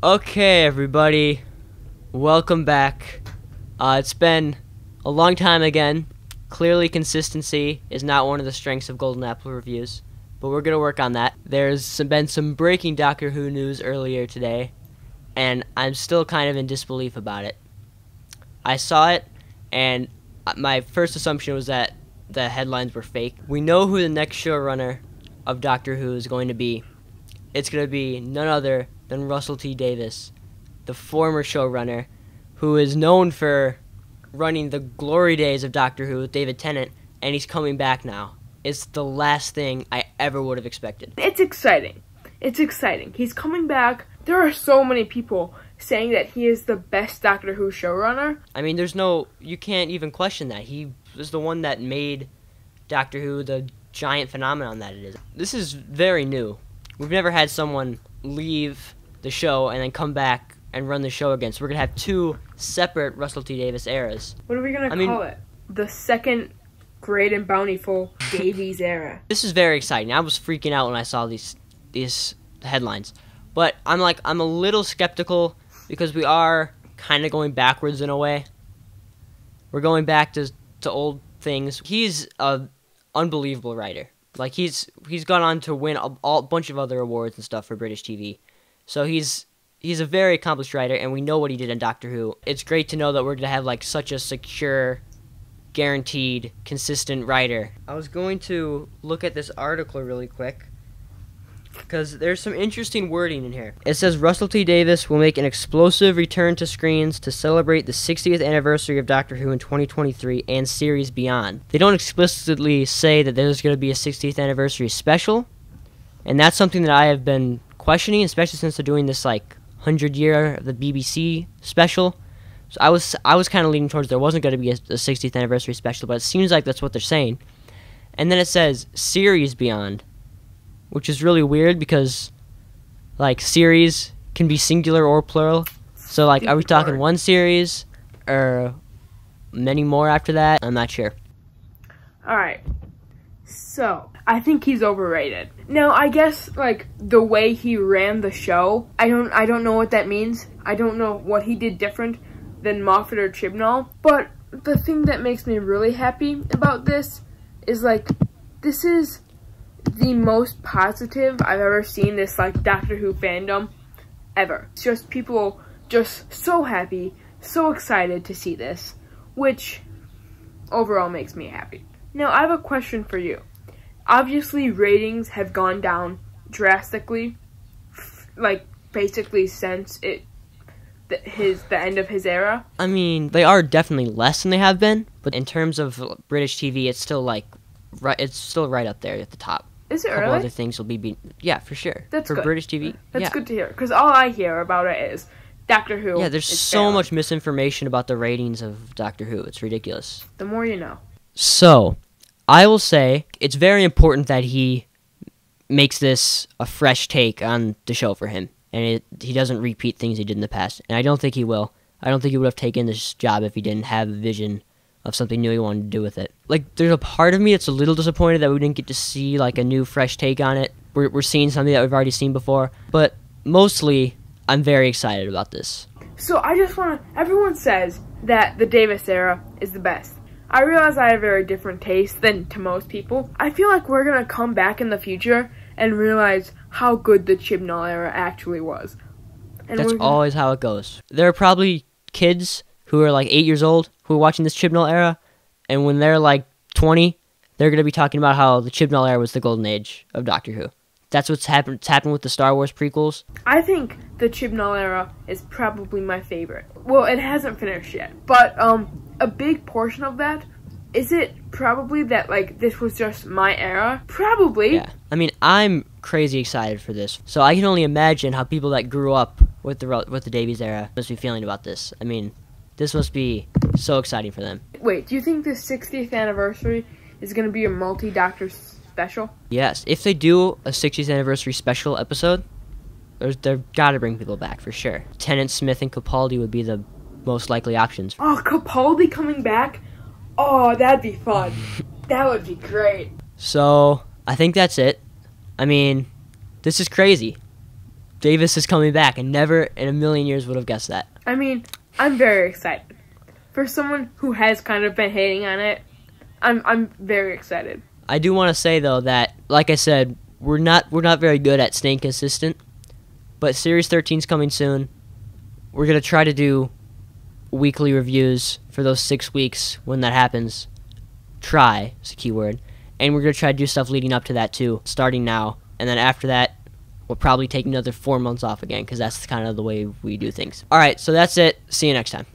Okay, everybody, welcome back. It's been a long time again. Clearly, consistency is not one of the strengths of Golden Apple reviews, but we're going to work on that. There's been some breaking Doctor Who news earlier today, and I'm still kind of in disbelief about it. I saw it, and my first assumption was that the headlines were fake. We know who the next showrunner of Doctor Who is going to be. It's going to be none other than Russell T Davies, the former showrunner, who is known for running the glory days of Doctor Who with David Tennant, and he's coming back now. It's the last thing I ever would have expected. It's exciting. It's exciting. He's coming back. There are so many people saying that he is the best Doctor Who showrunner. I mean, you can't even question that. He was the one that made Doctor Who the giant phenomenon that it is. This is very new. We've never had someone leave the show and then come back and run the show again. So we're going to have two separate Russell T Davies eras. What are we going to call it? The second great and bountiful Davies era. This is very exciting. I was freaking out when I saw these headlines. But I'm a little skeptical because we are kind of going backwards in a way. We're going back to old things. He's an unbelievable writer. Like, he's gone on to win a bunch of other awards and stuff for British TV. So he's a very accomplished writer, and we know what he did in Doctor Who. It's great to know that we're going to have, like, such a secure, guaranteed, consistent writer. I was going to look at this article really quick, because there's some interesting wording in here. It says, Russell T Davies will make an explosive return to screens to celebrate the 60th anniversary of Doctor Who in 2023 and series beyond. They don't explicitly say that there's going to be a 60th anniversary special, and that's something that I have been questioning, especially since they're doing this, like, 100-year of the BBC special. So I was kind of leaning towards there wasn't going to be a 60th anniversary special, but it seems like that's what they're saying. And then it says series beyond, which is really weird because, like, series can be singular or plural. So, like, are we talking one series or many more after that? I'm not sure. Alright. So, I think he's overrated. Now, I guess, like, the way he ran the show, I don't know what that means. I don't know what he did different than Moffat or Chibnall. But the thing that makes me really happy about this is, like, this is the most positive I've ever seen this, like, Doctor Who fandom ever. It's just people just so happy, so excited to see this, which overall makes me happy. Now, I have a question for you. Obviously, ratings have gone down drastically, like, basically since the end of his era. I mean, they are definitely less than they have been, but in terms of British TV, it's still, like, it's still right up there at the top. Is it really? Couple other things will be yeah, for sure. That's for good. British TV. That's yeah. good to hear, because all I hear about it is Doctor Who. Yeah, there's so much misinformation about the ratings of Doctor Who. It's ridiculous. The more you know. So, I will say it's very important that he makes this a fresh take on the show for him, and he doesn't repeat things he did in the past. And I don't think he will. I don't think he would have taken this job if he didn't have a vision of something new he wanted to do with it. Like, there's a part of me that's a little disappointed that we didn't get to see, like, a new, fresh take on it. We're seeing something that we've already seen before. But mostly, I'm very excited about this. So I just want to... Everyone says that the Davies era is the best. I realize I have very different taste than to most people. I feel like we're going to come back in the future and realize how good the Chibnall era actually was. And that's always how it goes. There are probably kids who are like 8 years old who are watching this Chibnall era, and when they're like 20, they're going to be talking about how the Chibnall era was the golden age of Doctor Who. That's what's happened with the Star Wars prequels. I think the Chibnall era is probably my favorite. Well, it hasn't finished yet, but a big portion of that, is it probably that, like, this was just my era? Probably. Yeah. I mean, I'm crazy excited for this. So I can only imagine how people that grew up with the Davies era must be feeling about this. I mean, this must be so exciting for them. Wait, do you think the 60th anniversary is going to be a multi-Doctor special? Yes. If they do a 60th anniversary special episode, they've got to bring people back for sure. Tennant, Smith, and Capaldi would be the most likely options. Oh, Capaldi coming back? Oh, that'd be fun. That would be great. So, I think that's it. I mean, this is crazy. Davis is coming back, and never in a million years would have guessed that. I mean, I'm very excited. For someone who has kind of been hating on it, I'm very excited. I do want to say though that, like I said, we're not very good at staying consistent. But Series 13 is coming soon. We're gonna try to do weekly reviews for those 6 weeks when that happens. Try is a key word. And we're gonna try to do stuff leading up to that too, starting now. And then after that, we'll probably take another 4 months off again, because that's kind of the way we do things. Alright, so that's it. See you next time.